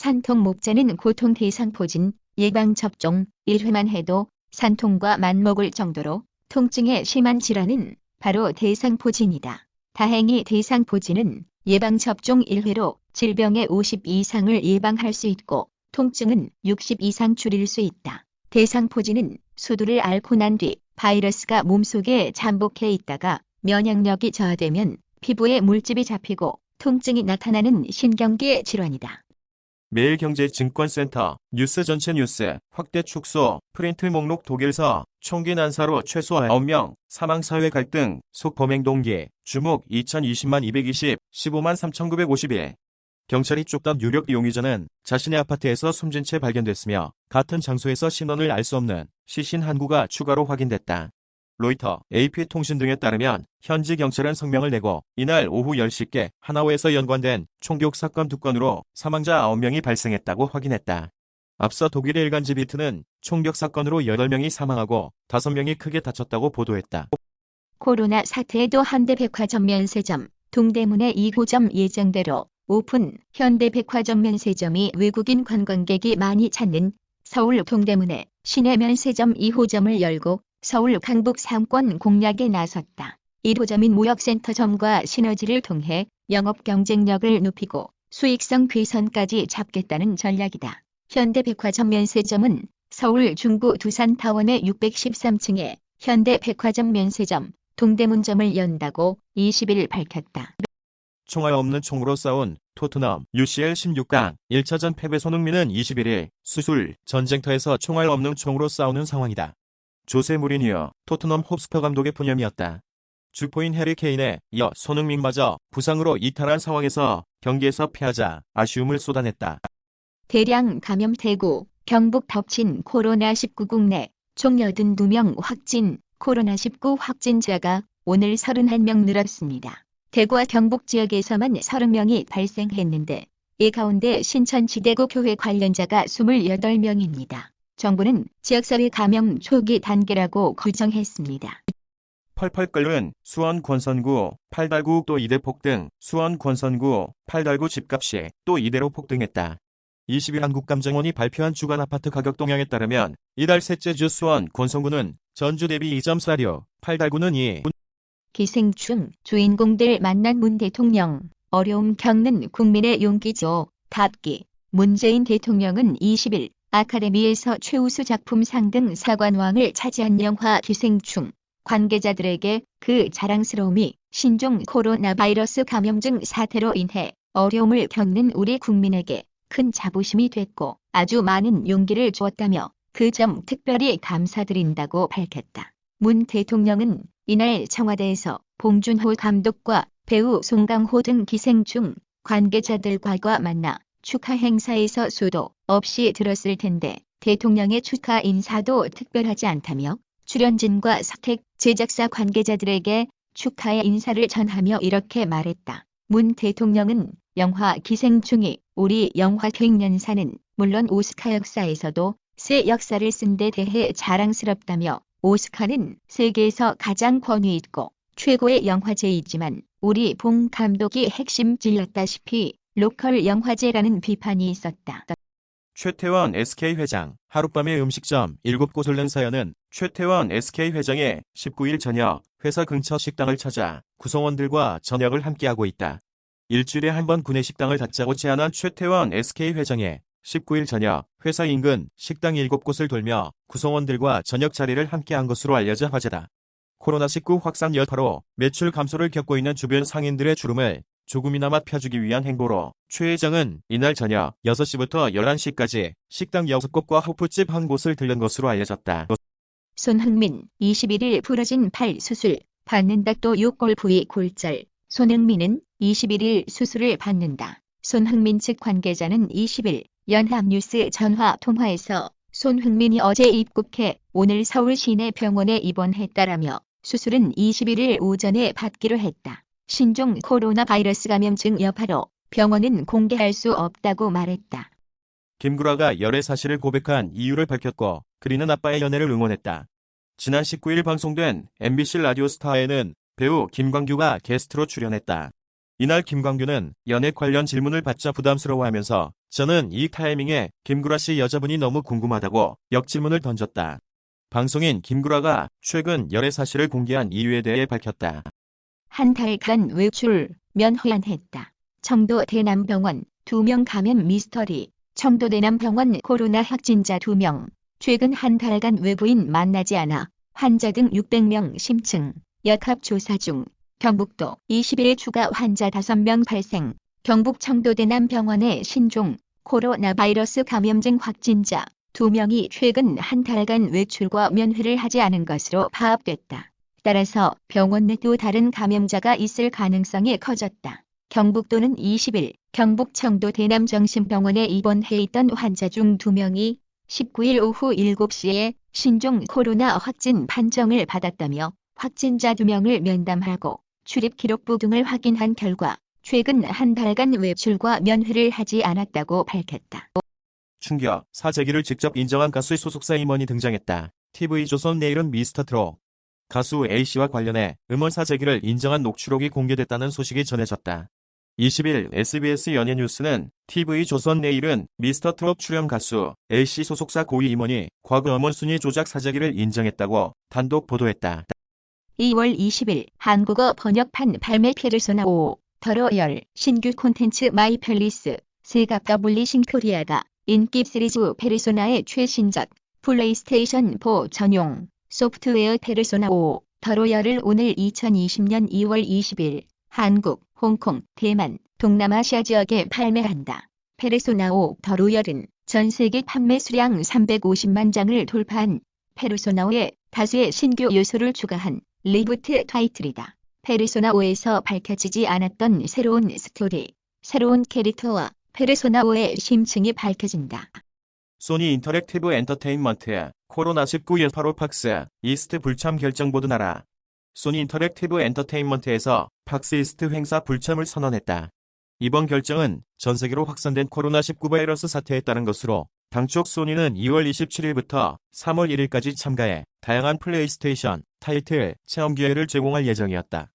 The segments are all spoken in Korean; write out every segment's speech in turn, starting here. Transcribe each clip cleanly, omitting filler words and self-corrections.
산통 목자는 고통 대상포진 예방접종 1회만 해도 산통과 맞먹을 정도로 통증의 심한 질환은 바로 대상포진이다. 다행히 대상포진은 예방접종 1회로 질병의 50 이상을 예방할 수 있고 통증은 60 이상 줄일 수 있다. 대상포진은 수두를 앓고 난 뒤 바이러스가 몸속에 잠복해 있다가 면역력이 저하되면 피부에 물집이 잡히고 통증이 나타나는 신경계 질환이다. 매일경제증권센터 뉴스 전체 뉴스 확대 축소 프린트 목록 독일서 총기 난사로 최소 9명 사망 사회 갈등 속 범행 동기 주목 2020만 220 15만 3951 경찰이 쫓던 유력 용의자는 자신의 아파트에서 숨진 채 발견됐으며 같은 장소에서 신원을 알 수 없는 시신 한 구가 추가로 확인됐다. 로이터, AP통신 등에 따르면 현지 경찰은 성명을 내고 이날 오후 10시께 하나오에서 연관된 총격 사건 2건으로 사망자 9명이 발생했다고 확인했다. 앞서 독일의 일간지 비트는 총격 사건으로 8명이 사망하고 5명이 크게 다쳤다고 보도했다. 코로나 사태에도 현대백화점 면세점, 동대문의 2호점 예정대로 오픈. 현대백화점 면세점이 외국인 관광객이 많이 찾는 서울 동대문에 시내 면세점 2호점을 열고 서울 강북 상권 공략에 나섰다. 1호점인 무역센터점과 시너지를 통해 영업 경쟁력을 높이고 수익성 개선까지 잡겠다는 전략이다. 현대백화점 면세점은 서울 중구 두산타원의 613층에 현대백화점 면세점 동대문점을 연다고 20일 밝혔다. 총알 없는 총으로 싸운 토트넘 UCL 16강 1차전 패배. 손흥민은 21일 수술 전쟁터에서 총알 없는 총으로 싸우는 상황이다. 조세 무리뉴 토트넘 홉스퍼 감독의 푸념이었다. 주포인 해리 케인에 이어 손흥민마저 부상으로 이탈한 상황에서 경기에서 패하자 아쉬움을 쏟아냈다. 대량 감염 대구, 경북 덮친 코로나19 국내 총 82명 확진, 코로나19 확진자가 오늘 31명 늘었습니다. 대구와 경북 지역에서만 30명이 발생했는데 이 가운데 신천지대구 교회 관련자가 28명입니다. 정부는 지역사회 감염 초기 단계라고 규정했습니다. 펄펄 끓는 수원 권선구 팔달구 또 이대 폭등. 수원 권선구 팔달구 집값이 또 이대로 폭등했다. 20일 한국감정원이 발표한 주간 아파트 가격 동향에 따르면 이달 셋째 주 수원 권선구는 전주 대비 2.46, 팔달구는 2. 기생충 주인공들 만난 문 대통령, 어려움 겪는 국민의 용기죠. 답기. 문재인 대통령은 20일 아카데미에서 최우수 작품 상 등 사관왕을 차지한 영화 기생충 관계자들에게 그 자랑스러움이 신종 코로나 바이러스 감염증 사태로 인해 어려움을 겪는 우리 국민에게 큰 자부심이 됐고 아주 많은 용기를 주었다며 그 점 특별히 감사드린다고 밝혔다. 문 대통령은 이날 청와대에서 봉준호 감독과 배우 송강호 등 기생충 관계자들과 만나 축하 행사에서 수도 없이 들었을 텐데 대통령의 축하 인사도 특별하지 않다며 출연진과 사택 제작사 관계자들에게 축하의 인사를 전하며 이렇게 말했다. 문 대통령은 영화 기생충이 우리 영화 객연사는 물론 오스카 역사에서도 새 역사를 쓴 데 대해 자랑스럽다며 오스카는 세계에서 가장 권위 있고 최고의 영화제이지만 우리 봉 감독이 핵심 찔렀다시피 로컬 영화제라는 비판이 있었다. 최태원 SK회장 하룻밤에 음식점 7곳을 낸 사연은 최태원 SK회장이 19일 저녁 회사 근처 식당을 찾아 구성원들과 저녁을 함께하고 있다. 일주일에 한 번 구내식당을 닫자고 제안한 최태원 SK회장이 19일 저녁 회사 인근 식당 7곳을 돌며 구성원들과 저녁 자리를 함께한 것으로 알려져 화제다. 코로나19 확산 여파로 매출 감소를 겪고 있는 주변 상인들의 주름을 조금이나마 펴주기 위한 행보로 최 회장은 이날 저녁 6시부터 11시까지 식당 6곳과 호프집 1곳을 들른 것으로 알려졌다. 손흥민 21일 부러진 팔 수술 받는다. 또 6골 부위 골절. 손흥민은 21일 수술을 받는다. 손흥민 측 관계자는 20일 연합뉴스 전화 통화에서 손흥민이 어제 입국해 오늘 서울 시내 병원에 입원했다라며 수술은 21일 오전에 받기로 했다. 신종 코로나 바이러스 감염증 여파로 병원은 공개할 수 없다고 말했다. 김구라가 열애 사실을 고백한 이유를 밝혔고 그리는 아빠의 연애를 응원했다. 지난 19일 방송된 MBC 라디오스타에는 배우 김광규가 게스트로 출연했다. 이날 김광규는 연애 관련 질문을 받자 부담스러워하면서 저는 이 타이밍에 김구라 씨 여자분이 너무 궁금하다고 역질문을 던졌다. 방송인 김구라가 최근 열애 사실을 공개한 이유에 대해 밝혔다. 한 달간 외출, 면회안했다. 청도 대남병원 2명 감염 미스터리. 청도 대남병원 코로나 확진자 2명. 최근 한 달간 외부인 만나지 않아 환자 등 600명 심층. 역학조사 중. 경북도 20일 추가 환자 5명 발생. 경북 청도 대남병원의 신종 코로나 바이러스 감염증 확진자 2명이 최근 한 달간 외출과 면회를 하지 않은 것으로 파악됐다. 따라서 병원 내 또 다른 감염자가 있을 가능성이 커졌다. 경북도는 20일 경북 청도 대남정신병원에 입원해 있던 환자 중 2명이 19일 오후 7시에 신종 코로나 확진 판정을 받았다며 확진자 2명을 면담하고 출입 기록부 등을 확인한 결과 최근 한 달간 외출과 면회를 하지 않았다고 밝혔다. 충격, 사재기를 직접 인정한 가수의 소속사 임원이 등장했다. TV조선 내일은 미스터트롯. 가수 A씨와 관련해 음원 사재기를 인정한 녹취록이 공개됐다는 소식이 전해졌다. 20일 SBS 연예뉴스는 TV조선 내일은 미스터트롯 출연 가수 A씨 소속사 고위 임원이 과거 음원 순위 조작 사재기를 인정했다고 단독 보도했다. 2월 20일 한국어 번역판 발매 페르소나 5 더러열 신규 콘텐츠 마이 팰리스 세갑 더블리싱 코리아가 인기 시리즈 페르소나의 최신작 플레이스테이션 4 전용 소프트웨어 페르소나 5 더러열을 오늘 2020년 2월 20일 한국, 홍콩, 대만, 동남아시아 지역에 발매한다. 페르소나 5 더러열은 전 세계 판매 수량 350만 장을 돌파한 페르소나 5에 다수의 신규 요소를 추가한 리부트 타이틀이다. 페르소나 5에서 밝혀지지 않았던 새로운 스토리, 새로운 캐릭터와 페르소나 5의 심층이 밝혀진다. 소니 인터랙티브 엔터테인먼트, 코로나19 여파로 팍스, 이스트 불참 결정 보도나라. 소니 인터랙티브 엔터테인먼트에서 팍스 이스트 행사 불참을 선언했다. 이번 결정은 전 세계로 확산된 코로나19 바이러스 사태에 따른 것으로 당초 소니는 2월 27일부터 3월 1일까지 참가해 다양한 플레이스테이션 타이틀 체험 기회를 제공할 예정이었다.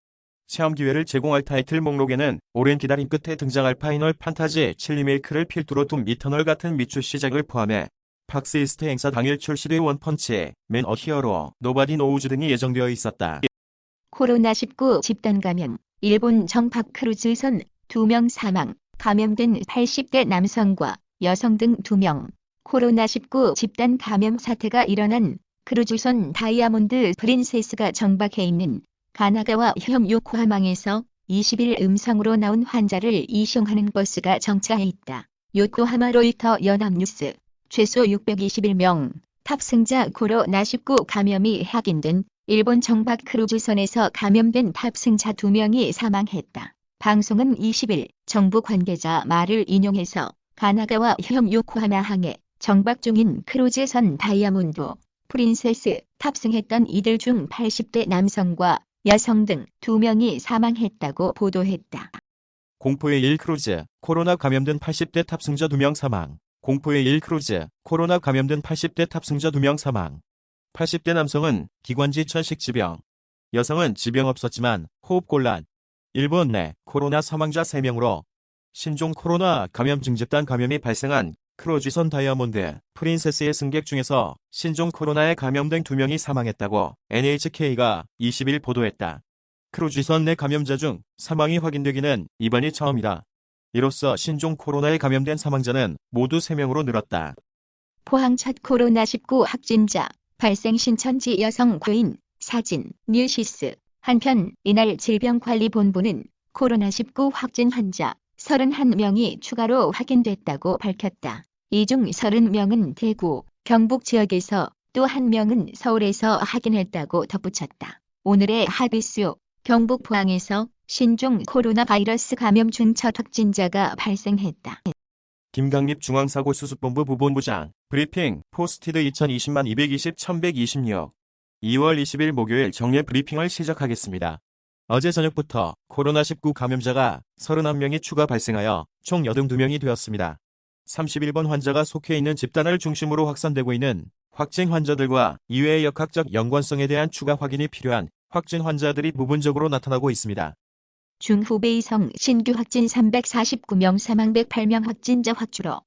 체험 기회를 제공할 타이틀 목록에는 오랜 기다림 끝에 등장할 파이널 판타지 7 리메이크를 필두로 둔 이터널 같은 미출시작을 포함해 팍스 이스트 행사 당일 출시된 원펀치, 맨 어 히어로, 노바디 노우즈 등이 예정되어 있었다. 코로나19 집단 감염, 일본 정박 크루즈선 2명 사망, 감염된 80대 남성과 여성 등 2명. 코로나19 집단 감염 사태가 일어난 크루즈선 다이아몬드 프린세스가 정박해 있는 가나가와 섬 요코하마에서 20일 음성으로 나온 환자를 이송하는 버스가 정차해 있다. 요코하마 로이터 연합뉴스, 최소 621명, 탑승자 코로나19 감염이 확인된 일본 정박 크루즈선에서 감염된 탑승자 2명이 사망했다. 방송은 20일 정부 관계자 말을 인용해서 가나가와 섬 요코하마 항에 정박 중인 크루즈선 다이아몬드 프린세스 탑승했던 이들 중 80대 남성과 여성 등 2명이 사망했다고 보도했다. 공포의 1 크루즈, 코로나 감염된 80대 탑승자 2명 사망. 공포의 1 크루즈, 코로나 감염된 80대 탑승자 2명 사망. 80대 남성은 기관지 천식지병, 여성은 지병 없었지만 호흡곤란. 일본 내 코로나 사망자 3명으로 신종 코로나 감염증 집단 감염이 발생한 크루즈선 다이아몬드 프린세스의 승객 중에서 신종 코로나에 감염된 2명이 사망했다고 NHK가 20일 보도했다. 크루즈선 내 감염자 중 사망이 확인되기는 이번이 처음이다. 이로써 신종 코로나에 감염된 사망자는 모두 3명으로 늘었다. 포항 첫 코로나19 확진자 발생 신천지 여성 고인 사진 뉴시스. 한편 이날 질병관리본부는 코로나19 확진 환자 31명이 추가로 확인됐다고 밝혔다. 이 중 30명은 대구, 경북 지역에서 또 1명은 서울에서 확인했다고 덧붙였다. 오늘의 하비수, 경북 포항에서 신종 코로나 바이러스 감염증 첫 확진자가 발생했다. 김강립 중앙사고수습본부 부본부장, 브리핑, 포스티드 2020만 220 1126. 2월 20일 목요일 정례 브리핑을 시작하겠습니다. 어제 저녁부터 코로나19 감염자가 31명이 추가 발생하여 총 82명이 되었습니다. 31번 환자가 속해 있는 집단을 중심으로 확산되고 있는 확진 환자들과 이외의 역학적 연관성에 대한 추가 확인이 필요한 확진 환자들이 부분적으로 나타나고 있습니다. 중후베이성 신규 확진 349명 사망 108명 확진자 확 줄어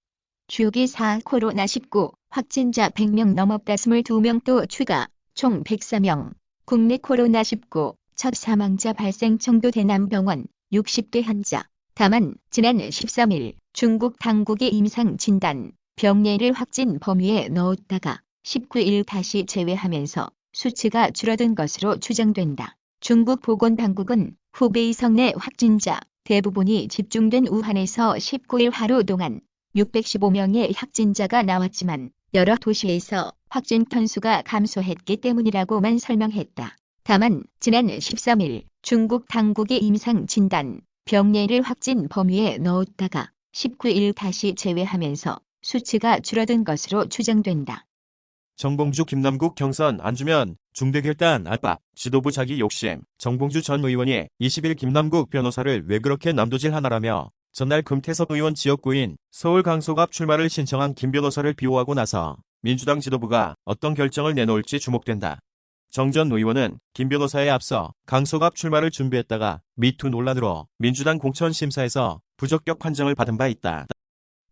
주요기 4 코로나19 확진자 100명 넘었다 22명 또 추가, 총 104명. 국내 코로나19 첫 사망자 발생 청도 대남병원 60대 환자. 다만 지난 13일 중국 당국이 임상 진단, 병례를 확진 범위에 넣었다가 19일 다시 제외하면서 수치가 줄어든 것으로 추정된다. 중국 보건당국은 후베이 성내 확진자 대부분이 집중된 우한에서 19일 하루 동안 615명의 확진자가 나왔지만 여러 도시에서 확진 건수가 감소했기 때문이라고만 설명했다. 다만 지난 13일 중국 당국이 임상 진단, 병례를 확진 범위에 넣었다가 19일 다시 제외하면서 수치가 줄어든 것으로 추정된다. 정봉주 김남국 경선 안 주면 중대결단 압박, 지도부 자기 욕심. 정봉주 전 의원이 20일 김남국 변호사를 왜 그렇게 남도질하나라며 전날 금태섭 의원 지역구인 서울 강서갑 출마를 신청한 김 변호사를 비호하고 나서 민주당 지도부가 어떤 결정을 내놓을지 주목된다. 정 전 의원은 김 변호사에 앞서 강서갑 출마를 준비했다가 미투 논란으로 민주당 공천심사에서 부적격 판정을 받은 바 있다.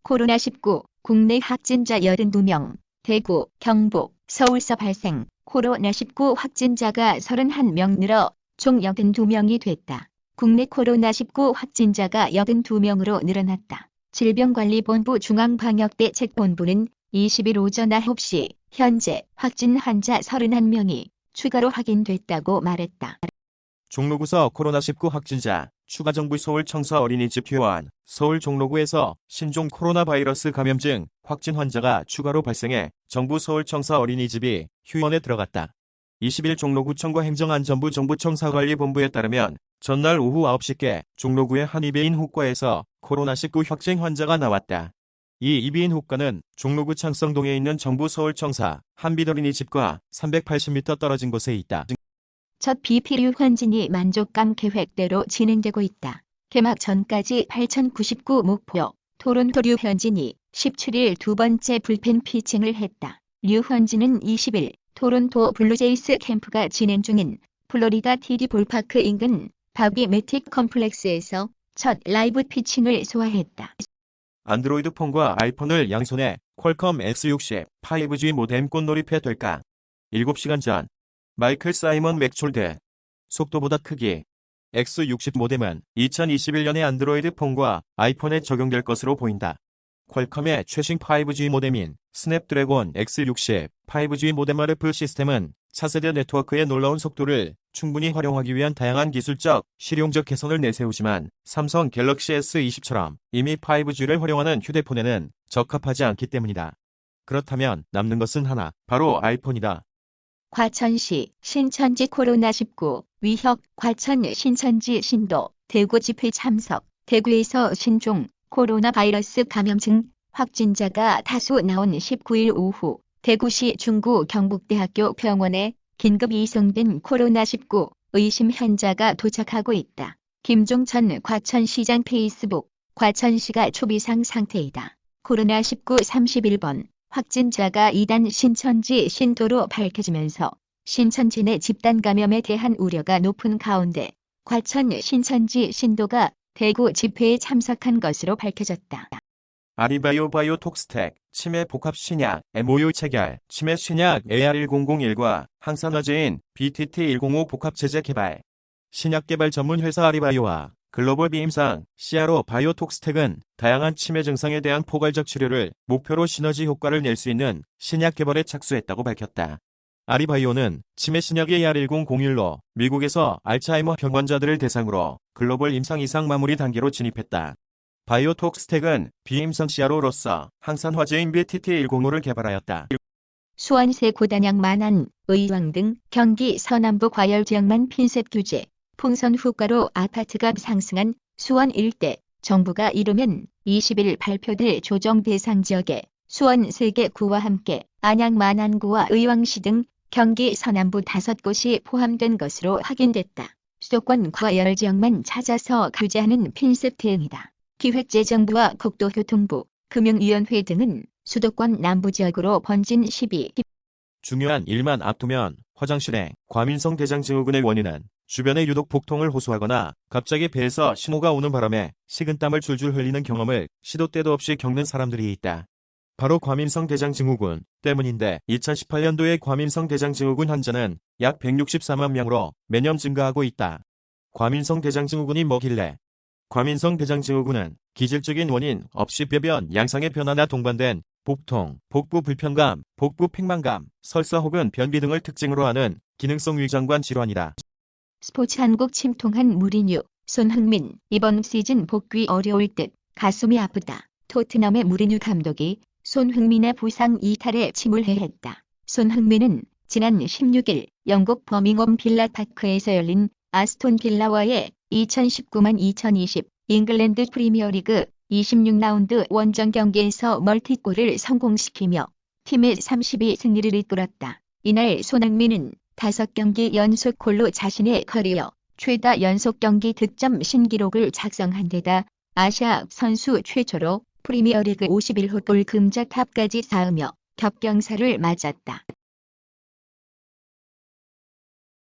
코로나19 국내 확진자 82명, 대구, 경북, 서울서 발생, 코로나19 확진자가 31명 늘어 총 82명이 됐다. 국내 코로나19 확진자가 82명으로 늘어났다. 질병관리본부 중앙방역대책본부는 20일 오전 9시 현재 확진 환자 31명이 추가로 확인됐다고 말했다. 종로구서 코로나19 확진자, 추가 정부 서울청사 어린이집 휴원, 서울 종로구에서 신종 코로나 바이러스 감염증 확진 환자가 추가로 발생해 정부 서울청사 어린이집이 휴원에 들어갔다. 20일 종로구청과 행정안전부 정부청사관리본부에 따르면 전날 오후 9시께 종로구의 한 이비인 후과에서 코로나19 확진 환자가 나왔다. 이 이비인 후과는 종로구 창성동에 있는 정부 서울청사 한빛어린이집과 380m 떨어진 곳에 있다. 첫 비피류 환진이 만족감 계획대로 진행되고 있다. 개막 전까지 8,099 목표, 토론토 류 현진이 17일 두 번째 불펜 피칭을 했다. 류 현진은 20일 토론토 블루제이스 캠프가 진행 중인 플로리다 TD 볼파크 인근 바비 매틱 컴플렉스에서 첫 라이브 피칭을 소화했다. 안드로이드 폰과 아이폰을 양손에 퀄컴 X60 5G 모뎀 꽃놀이패 될까? 7시간 전 마이클 사이먼 맥촐드 속도보다 크기 X60 모뎀은 2021년에 안드로이드 폰과 아이폰에 적용될 것으로 보인다. 퀄컴의 최신 5G 모뎀인 스냅드래곤 X60 5G 모뎀 RF 시스템은 차세대 네트워크의 놀라운 속도를 충분히 활용하기 위한 다양한 기술적, 실용적 개선을 내세우지만 삼성 갤럭시 S20처럼 이미 5G를 활용하는 휴대폰에는 적합하지 않기 때문이다. 그렇다면 남는 것은 하나, 바로 아이폰이다. 과천시 신천지 코로나19 위협 과천 신천지 신도 대구 집회 참석 대구에서 신종 코로나 바이러스 감염증 확진자가 다수 나온 19일 오후 대구시 중구 경북대학교 병원에 긴급 이송된 코로나19 의심 환자가 도착하고 있다. 김종천 과천시장 페이스북 과천시가 초비상 상태이다. 코로나19 31번 확진자가 2단 신천지 신도로 밝혀지면서 신천지 내 집단 감염에 대한 우려가 높은 가운데 과천 신천지 신도가 대구 집회에 참석한 것으로 밝혀졌다. 아리바이오 바이오톡스텍 치매 복합 신약 MOU 체결 치매 신약 AR1001과 항산화제인 BTT105 복합 제제 개발 신약 개발 전문 회사 아리바이오와 글로벌 비임상 CRO 바이오톡스텍은 다양한 치매 증상에 대한 포괄적 치료를 목표로 시너지 효과를 낼 수 있는 신약 개발에 착수했다고 밝혔다. 아리바이오는 치매 신약 AR1001로 미국에서 알츠하이머 병 환자들을 대상으로 글로벌 임상 이상 마무리 단계로 진입했다. 바이오톡스텍은 비임상 CRO로서 항산화제인 BTT105를 개발하였다. 수원세 고단양 만안, 의왕 등 경기 서남부 과열 지역만 핀셋 규제, 풍선 효과로 아파트값 상승한 수원 일대, 정부가 이르면 20일 발표될 조정 대상 지역에 수원 3개 구와 함께 안양 만안구와 의왕시 등 경기 서남부 5곳이 포함된 것으로 확인됐다. 수도권 과열 지역만 찾아서 규제하는 핀셋 대응이다. 기획재정부와 국토교통부, 금융위원회 등은 수도권 남부 지역으로 번진 12. 중요한 일만 앞두면 화장실에 과민성 대장증후군의 원인은 주변에 유독 복통을 호소하거나 갑자기 배에서 신호가 오는 바람에 식은땀을 줄줄 흘리는 경험을 시도 때도 없이 겪는 사람들이 있다. 바로 과민성 대장증후군 때문인데 2018년도에 과민성 대장증후군 환자는 약 164만 명으로 매년 증가하고 있다. 과민성 대장증후군이 뭐길래? 과민성 대장증후군은 기질적인 원인 없이 배변 양상의 변화나 동반된 복통, 복부 불편감, 복부 팽만감, 설사 혹은 변비 등을 특징으로 하는 기능성 위장관 질환이다. 스포츠 한국 침통한 무리뉴, 손흥민, 이번 시즌 복귀 어려울 듯, 가슴이 아프다. 토트넘의 무리뉴 감독이 손흥민의 부상 이탈에 침울해했다. 손흥민은 지난 16일 영국 버밍엄 빌라파크에서 열린 아스톤 빌라와의 2019-2020 잉글랜드 프리미어리그 26라운드 원정 경기에서 멀티골을 성공시키며 팀의 32승리를 이끌었다. 이날 손흥민은 5경기 연속 골로 자신의 커리어 최다 연속 경기 득점 신기록을 작성한 데다 아시아 선수 최초로 프리미어리그 51호 골 금자탑까지 쌓으며 겹경사를 맞았다.